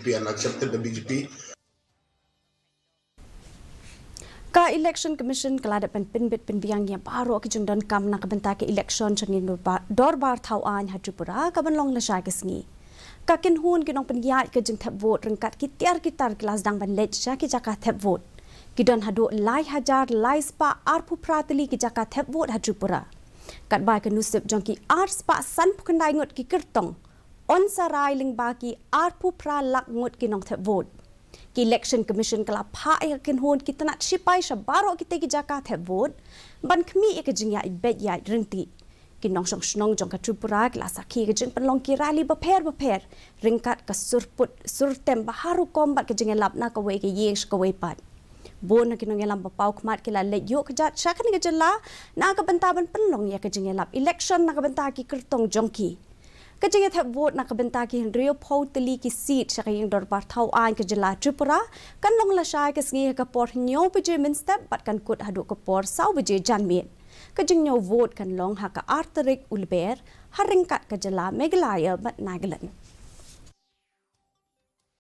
and accepted the BJP. Election Commission keladapan Pynbit Pynbiang yang Baroh ke Jingdonkam nak Bynta ke Ilekshon cengin dorbar tauan Tripura ka banlong la sya ke sngi. Kin hun ke nong pengiat ke jeng thap vote rengkat ki tiar kitar kelas dang ban lej sya ki jaka thap vote. Ki don hadu lai hajar lai spa arpu prateli ki jaka thap vote Tripura. Kat bai ke nusip jong ki ar spa san pukandai ngot ki kertong. On sarai ling baki arpu pra lak ngot ki nong thap vote. Election Commission kala pha kin hon kita nak sipai sya Baroh kita ki jaka thap vote ban khmi ek jing ya bet ya ringti kinong song snong jong ka Tripura kala sakhi ke jing panlong ki rally baper ringkat ka surput surtem baharu kombat ke jing lap na ka we ke yesh ka we pat bon kinong lam pau khmat kila le yo ka jat syakan ke jela na ka Bynta ban panlong ya ke jing lap election na ka Bynta ki kertong jongki Kajingat have vote na Bynta ki Henrio Poteli ki seat siya kayong dorbar tau an ke jela Tripura kan long la siya ke sngi ka por nyo bije min step bat kan kut hadu ka por saw bije janmin kajing nyo vote kan long ha ka arterik ulber haringkat ka jela megalaya bat nagalan